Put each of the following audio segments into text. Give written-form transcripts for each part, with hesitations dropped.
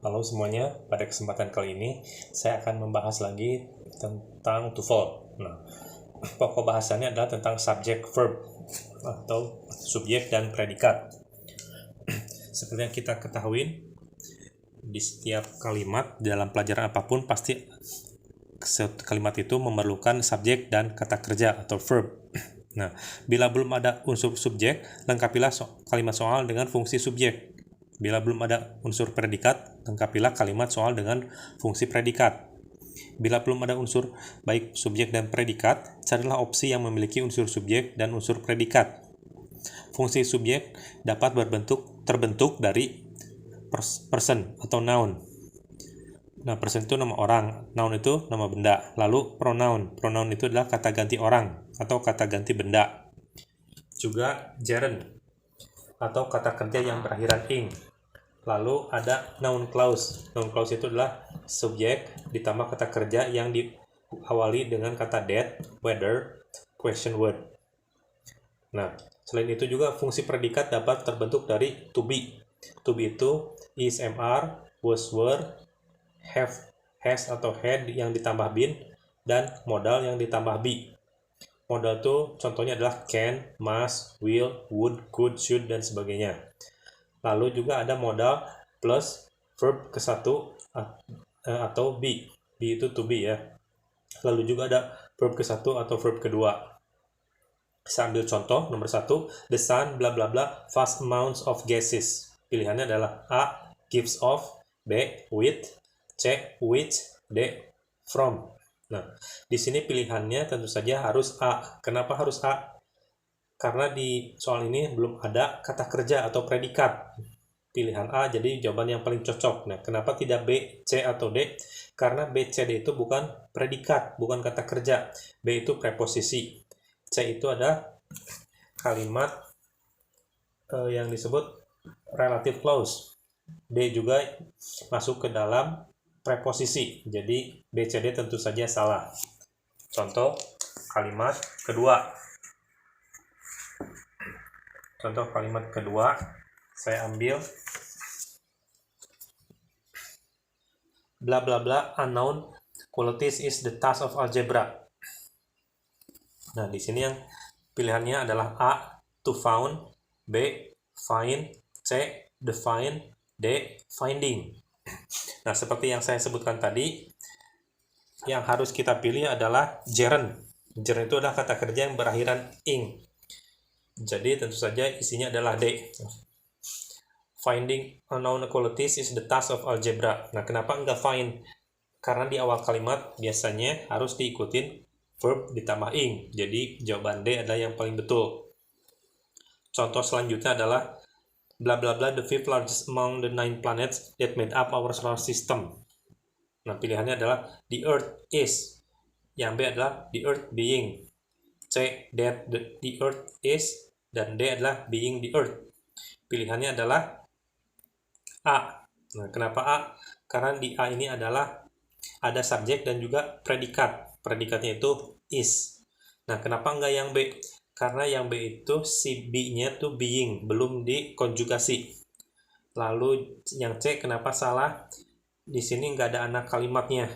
Halo semuanya, pada kesempatan kali ini saya akan membahas lagi tentang TOEFL. Nah, pokok bahasannya adalah tentang subject verb atau subjek dan predikat. Seperti yang kita ketahui, di setiap kalimat dalam pelajaran apapun pasti kalimat itu memerlukan subjek dan kata kerja atau verb. Nah, bila belum ada unsur subjek, lengkapilah kalimat soal dengan fungsi subjek. Bila belum ada unsur predikat, lengkapilah kalimat soal dengan fungsi predikat. Bila belum ada unsur baik subjek dan predikat, carilah opsi yang memiliki unsur subjek dan unsur predikat. Fungsi subjek dapat terbentuk dari person atau noun. Nah, person itu nama orang, noun itu nama benda. Lalu pronoun. Pronoun itu adalah kata ganti orang atau kata ganti benda. Juga gerund atau kata kerja yang berakhiran ing. Lalu ada noun clause. Noun clause itu adalah subjek ditambah kata kerja yang diawali dengan kata that, whether, question word. Nah, selain itu juga fungsi predikat dapat terbentuk dari to be. To be itu is, am, was, were, have, has atau had yang ditambah been, dan modal yang ditambah be. Modal itu contohnya adalah can, must, will, would, could, should, dan sebagainya. Lalu juga ada modal plus verb ke satu atau be. Be itu to be ya. Lalu juga ada verb ke satu atau verb kedua. Saya ambil contoh nomor 1, the sun bla bla bla vast amounts of gases. Pilihannya adalah A, gives off, B, with, C, which, D, from. Nah, di sini pilihannya tentu saja harus A. Kenapa harus A? Karena di soal ini belum ada kata kerja atau predikat. Pilihan A jadi jawaban yang paling cocok. Nah, kenapa tidak B, C, atau D? Karena B, C, D itu bukan predikat, bukan kata kerja. B itu preposisi. C itu ada kalimat yang disebut relative clause. D juga masuk ke dalam preposisi. Jadi B, C, D tentu saja salah. Contoh kalimat kedua. Contoh kalimat kedua, saya ambil bla bla bla unknown qualities is the task of algebra. Nah, di sini yang pilihannya adalah A, to found, B, find, C, define, D, finding. Nah, seperti yang saya sebutkan tadi, yang harus kita pilih adalah gerund. Gerund itu adalah kata kerja yang berakhiran ing. Jadi tentu saja isinya adalah D. Finding unknown qualities is the task of algebra. Nah, kenapa enggak find? Karena di awal kalimat biasanya harus diikutin verb ditambah ing. Jadi jawaban D adalah yang paling betul. Contoh selanjutnya adalah bla bla bla the fifth largest among the 9 planets that made up our solar system. Nah, pilihannya adalah the earth is. Yang B adalah the earth being. C, that the earth is, dan D adalah being the earth. Pilihannya adalah A. Nah, kenapa A? Karena di A ini adalah ada subjek dan juga predikat. Predikatnya itu is. Nah, kenapa enggak yang B? Karena yang B itu si be-nya tuh being, belum dikonjugasi. Lalu yang C kenapa salah? Di sini enggak ada anak kalimatnya.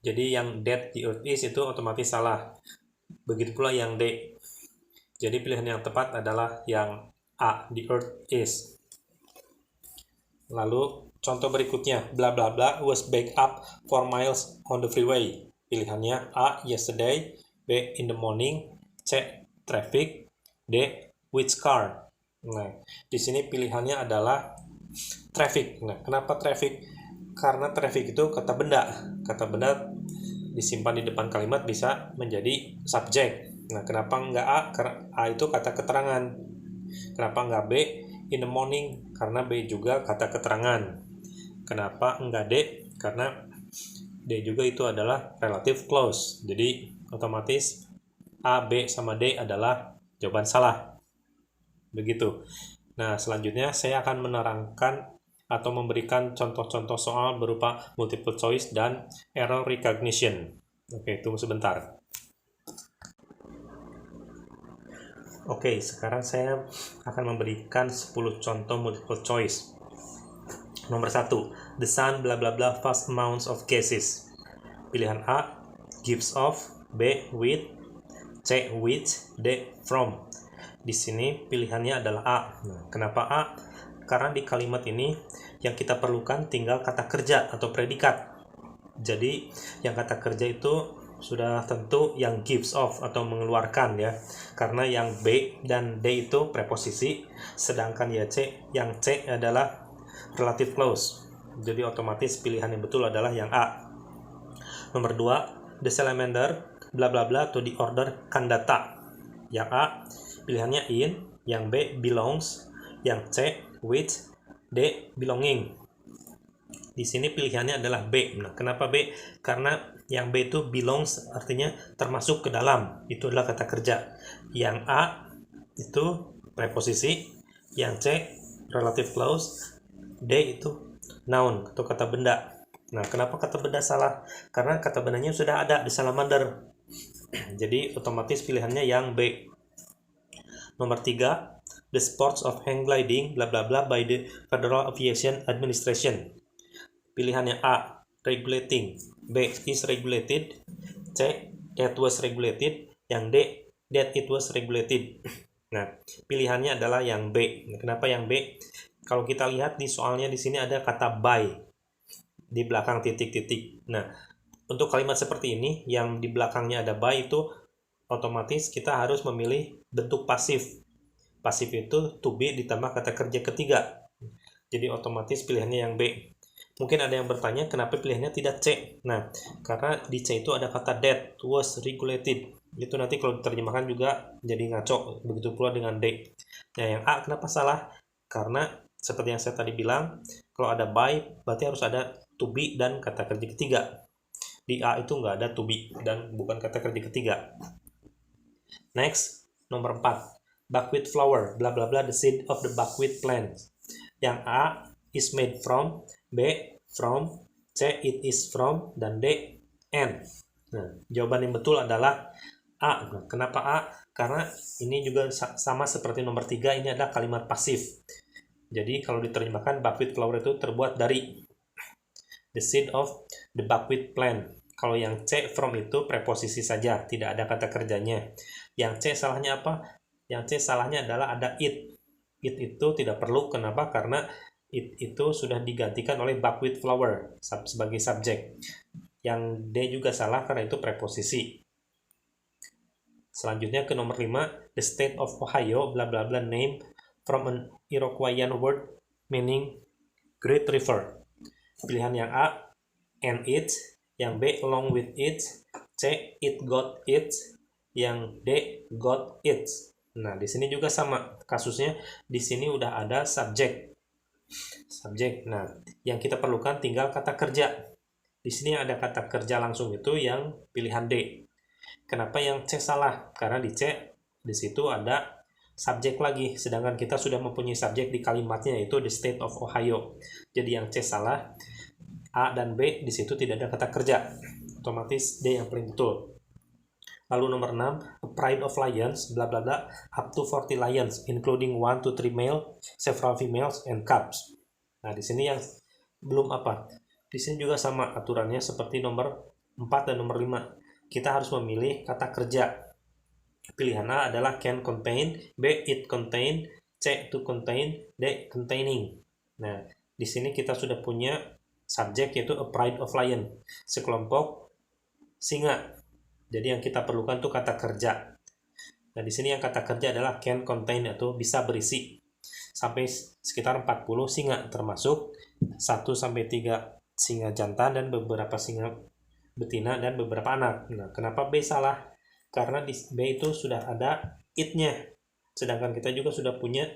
Jadi yang that the earth is itu otomatis salah. Begitu pula yang D. Jadi pilihan yang tepat adalah yang A, the earth is. Lalu contoh berikutnya, bla bla bla was backed up 4 miles on the freeway. Pilihannya A, yesterday, B, in the morning, C, traffic, D, which car. Nah, di sini pilihannya adalah traffic. Nah, kenapa traffic? Karena traffic itu kata benda. Kata benda disimpan di depan kalimat bisa menjadi subjek. Nah, kenapa enggak A? Karena A itu kata keterangan. Kenapa enggak B? In the morning, karena B juga kata keterangan. Kenapa enggak D? Karena D juga itu adalah relative clause. Jadi otomatis A, B, sama D adalah jawaban salah. Begitu. Nah, selanjutnya saya akan menerangkan atau memberikan contoh-contoh soal berupa multiple choice dan error recognition. Oke, tunggu sebentar. Oke, sekarang saya akan memberikan 10 contoh multiple choice. Nomor 1, the sun bla bla bla vast amounts of gases. Pilihan A, gives off, B, with, C, which, D, from. Di sini pilihannya adalah A. Nah, kenapa A? Karena di kalimat ini yang kita perlukan tinggal kata kerja atau predikat. Jadi yang kata kerja itu sudah tentu yang gives off atau mengeluarkan ya. Karena yang B dan D itu preposisi, sedangkan yang C adalah relative clause. Jadi otomatis pilihan yang betul adalah yang A. Nomor 2, the salamander bla bla bla to the order Kandata. Yang A pilihannya in, yang B belongs, yang C which, D belonging. Di sini pilihannya adalah B. Nah, kenapa B? Karena yang B itu belongs artinya termasuk ke dalam. Itu adalah kata kerja. Yang A itu preposisi, yang C relative clause, D itu noun atau kata benda. Nah, kenapa kata benda salah? Karena kata bendanya sudah ada di salamander. Jadi otomatis pilihannya yang B. Nomor 3, the sports of hang gliding bla bla bla by the Federal Aviation Administration. Pilihannya A, regulating, B, is regulated, C, that was regulated, yang D, that it was regulated. Nah, pilihannya adalah yang B. Kenapa yang B? Kalau kita lihat di soalnya di sini ada kata by di belakang titik-titik. Nah, untuk kalimat seperti ini yang di belakangnya ada by itu otomatis kita harus memilih bentuk pasif. Pasif itu to be ditambah kata kerja ketiga. Jadi otomatis pilihannya yang B. Mungkin ada yang bertanya kenapa pilihannya tidak C. Nah, karena di C itu ada kata that was regulated. Itu nanti kalau diterjemahkan juga jadi ngaco. Begitu pula dengan D. Nah, yang A kenapa salah? Karena seperti yang saya tadi bilang, kalau ada by berarti harus ada to be dan kata kerja ketiga. Di A itu nggak ada to be dan bukan kata kerja ketiga. Next, nomor 4. Buckwheat flour, bla bla bla, the seed of the buckwheat plant. Yang A is made from, B from, C it is from, dan D and. Nah, jawaban yang betul adalah A. Nah, kenapa A? Karena ini juga sama seperti nomor 3, ini adalah kalimat pasif. Jadi kalau diterjemahkan buckwheat flour itu terbuat dari the seed of the buckwheat plant. Kalau yang C from itu preposisi saja, tidak ada kata kerjanya. Yang C salahnya apa? Yang C salahnya adalah ada it. It itu tidak perlu, kenapa? Karena it itu sudah digantikan oleh buckwheat flour sebagai subjek. Yang D juga salah karena itu preposisi. Selanjutnya ke nomor 5, the state of Ohio bla bla bla name from an Iroquoian word meaning great river. Pilihan yang A, and it, yang B, along with it, C, it got it, yang D, got it. Nah, di sini juga sama kasusnya. Di sini udah ada subjek. Nah, yang kita perlukan tinggal kata kerja. Di sini ada kata kerja langsung itu yang pilihan D. Kenapa yang C salah? Karena di C di situ ada subjek lagi, sedangkan kita sudah mempunyai subjek di kalimatnya yaitu the state of Ohio. Jadi yang C salah. A dan B di situ tidak ada kata kerja. Otomatis D yang paling betul. Lalu nomor 6, a pride of lions, bla bla bla, up to 40 lions, including 1 to 3 male, several females, and cubs. Nah, di sini yang belum apa? Di sini juga sama aturannya seperti nomor 4 dan nomor 5. Kita harus memilih kata kerja. Pilihan A adalah can contain, B it contain, C to contain, D containing. Nah, di sini kita sudah punya subjek yaitu a pride of lion, sekelompok singa. Jadi yang kita perlukan tuh kata kerja. Nah, di sini yang kata kerja adalah can contain atau bisa berisi sampai sekitar 40 singa, termasuk 1 sampai 3 singa jantan dan beberapa singa betina dan beberapa anak. Nah, kenapa B salah? Karena di B itu sudah ada it-nya. Sedangkan kita juga sudah punya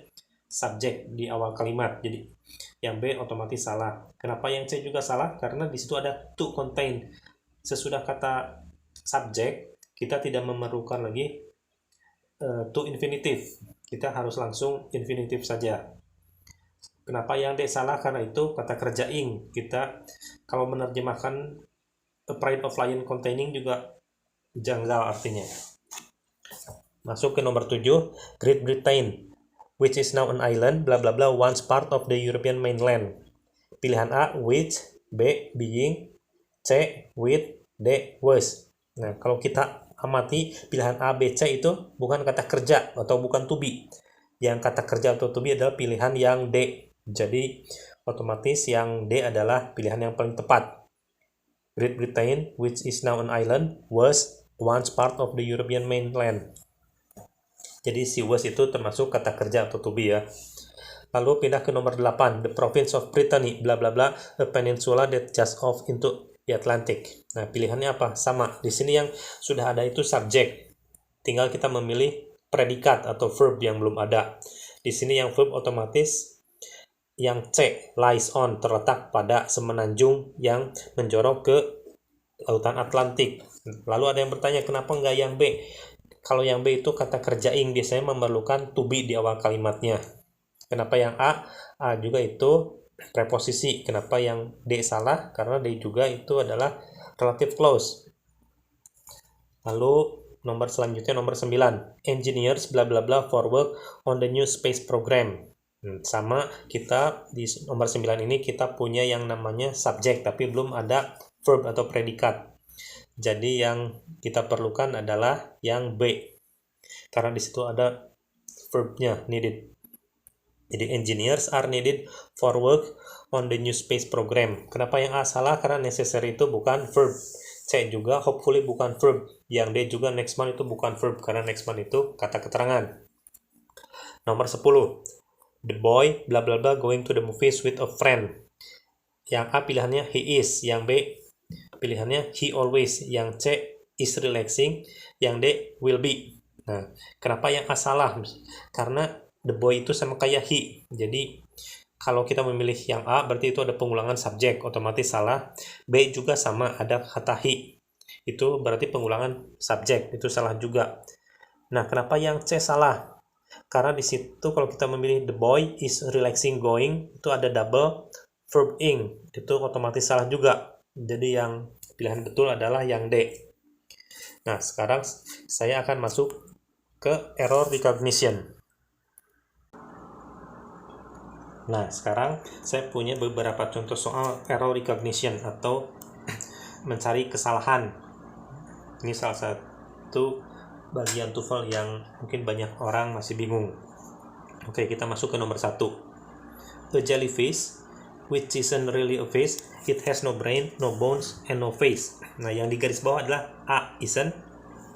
subjek di awal kalimat. Jadi yang B otomatis salah. Kenapa yang C juga salah? Karena di situ ada to contain. Sesudah kata subjek, kita tidak memerlukan lagi to infinitive. Kita harus langsung infinitive saja. Kenapa yang D salah? Karena itu kata kerja ing. Kita kalau menerjemahkan a pride of lion containing juga janggal artinya. Masuk ke nomor 7, Great Britain, which is now an island, bla bla bla, once part of the European mainland. pilihan A which, B being, C with, D was. Nah, kalau kita amati pilihan A, B, C itu bukan kata kerja atau bukan to be. Yang kata kerja atau to be adalah pilihan yang D. Jadi otomatis yang D adalah pilihan yang paling tepat. Great Britain, which is now an island, was once part of the European mainland. Jadi si was itu termasuk kata kerja atau to be ya. Lalu pindah ke nomor 8, the province of Brittany, bla bla bla, a peninsula that just off into the Atlantic. Nah, pilihannya apa? Sama. Di sini yang sudah ada itu subjek. Tinggal kita memilih predikat atau verb yang belum ada. Di sini yang verb otomatis yang C, lies on, terletak pada semenanjung yang menjorok ke lautan Atlantik. Lalu ada yang bertanya, kenapa nggak yang B? Kalau yang B itu kata kerja ing, biasanya memerlukan to be di awal kalimatnya. Kenapa yang A? A juga itu preposisi. Kenapa yang D salah? Karena D juga itu adalah relative clause. Lalu nomor selanjutnya nomor 9. Engineers bla bla bla for work on the new space program. Sama, kita di nomor 9 ini kita punya yang namanya subjek tapi belum ada verb atau predikat. Jadi yang kita perlukan adalah yang B. Karena di situ ada verbnya needed. Jadi engineers are needed for work on the new space program. Kenapa yang A salah? Karena necessary itu bukan verb. C juga hopefully bukan verb. Yang D juga next month itu bukan verb karena next month itu kata keterangan. Nomor 10. The boy bla bla bla going to the movies with a friend. Yang A pilihannya he is, yang B pilihannya he always, yang C is relaxing, yang D will be. Nah, kenapa yang A salah? Karena the boy itu sama kayak he. Jadi kalau kita memilih yang A berarti itu ada pengulangan subjek, otomatis salah. B juga sama, ada kata he. Itu berarti pengulangan subjek, itu salah juga. Nah, kenapa yang C salah? Karena di situ kalau kita memilih the boy is relaxing going, itu ada double verb ing, itu otomatis salah juga. Jadi yang pilihan betul adalah yang D. Nah, sekarang saya akan masuk ke error recognition. Nah, sekarang saya punya beberapa contoh soal error recognition atau mencari kesalahan. Ini salah satu bagian TOEFL yang mungkin banyak orang masih bingung. Oke, kita masuk ke nomor 1. A jellyfish, which isn't really a fish, it has no brain, no bones, and no face. Nah, yang di garis bawah adalah A, isn't,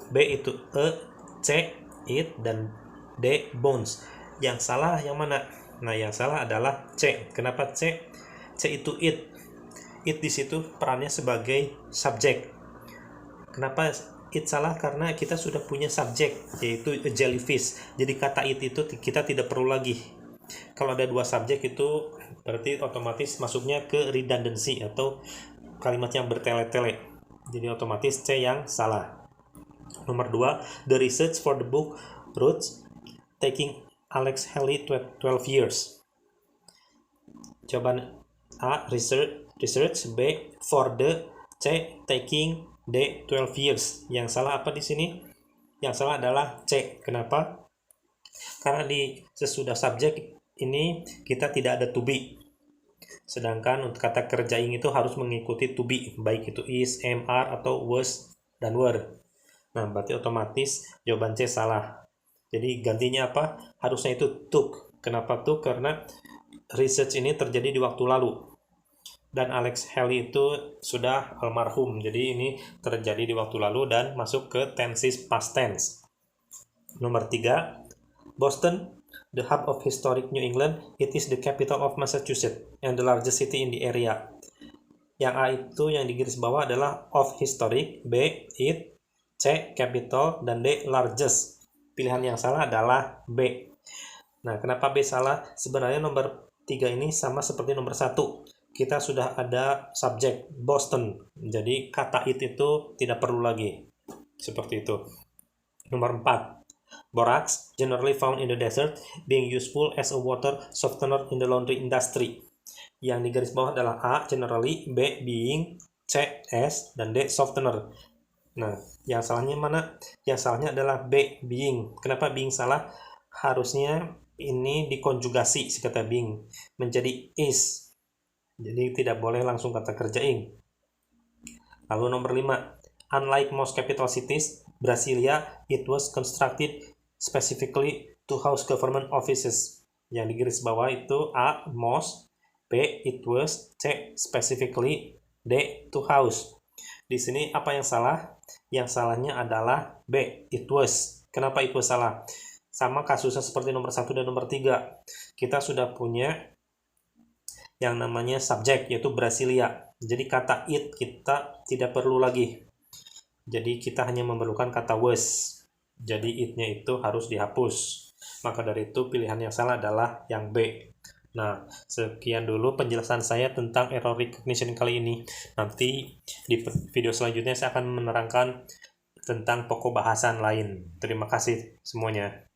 B itu a, C, it, dan D, bones. Yang salah yang mana? Nah, yang salah adalah C. Kenapa C? C itu it. It di situ perannya sebagai subjek. Kenapa it salah? Karena kita sudah punya subjek, yaitu a jellyfish. Jadi kata it itu kita tidak perlu lagi. Kalau ada dua subjek itu berarti otomatis masuknya ke redundancy atau kalimat yang bertele-tele. Jadi otomatis C yang salah. Nomor 2, the research for the book Roots taking Alex Haley 12 years. Jawaban A, research, B, for the, C, taking, D, 12 years. Yang salah apa di sini? Yang salah adalah C. Kenapa? Karena di sesudah subjek ini kita tidak ada to be. Sedangkan untuk kata kerjaing itu harus mengikuti to be, baik itu is, am, are, atau was, dan were. Nah, berarti otomatis jawaban C salah. Jadi gantinya apa? Harusnya itu took. Kenapa took? Karena research ini terjadi di waktu lalu. Dan Alex Haley itu sudah almarhum. Jadi ini terjadi di waktu lalu dan masuk ke tenses past tense. Nomor 3, Boston, the hub of historic New England, it is the capital of Massachusetts and the largest city in the area. Yang A itu yang di garis bawah adalah of historic, B, it, C, capital, dan D, largest. Pilihan yang salah adalah B. Nah, kenapa B salah? Sebenarnya nomor 3 ini sama seperti nomor 1. Kita sudah ada subjek Boston. Jadi kata it itu tidak perlu lagi. Seperti itu. Nomor 4. Borax, generally found in the desert, being useful as a water softener in the laundry industry. Yang di garis bawah adalah A, generally, B, being, C, as, dan D, softener. Nah, yang salahnya mana? Yang salahnya adalah B, being. Kenapa being salah? Harusnya ini dikonjugasi si kata being menjadi is. Jadi tidak boleh langsung kata kerja ing. Lalu nomor 5. Unlike most capital cities, Brasilia, it was constructed specifically to house government offices. Yang di garis bawah itu A. Most, B. It was, C. Specifically, D. To house. Di sini apa yang salah? Yang salahnya adalah B. It was. Kenapa it was salah? Sama kasusnya seperti nomor 1 dan nomor 3. Kita sudah punya yang namanya subjek, yaitu Brasilia. Jadi kata it kita tidak perlu lagi. Jadi kita hanya memerlukan kata was. Jadi it-nya itu harus dihapus. Maka dari itu pilihan yang salah adalah yang B. Nah, sekian dulu penjelasan saya tentang error recognition kali ini. Nanti di video selanjutnya saya akan menerangkan tentang pokok bahasan lain. Terima kasih semuanya.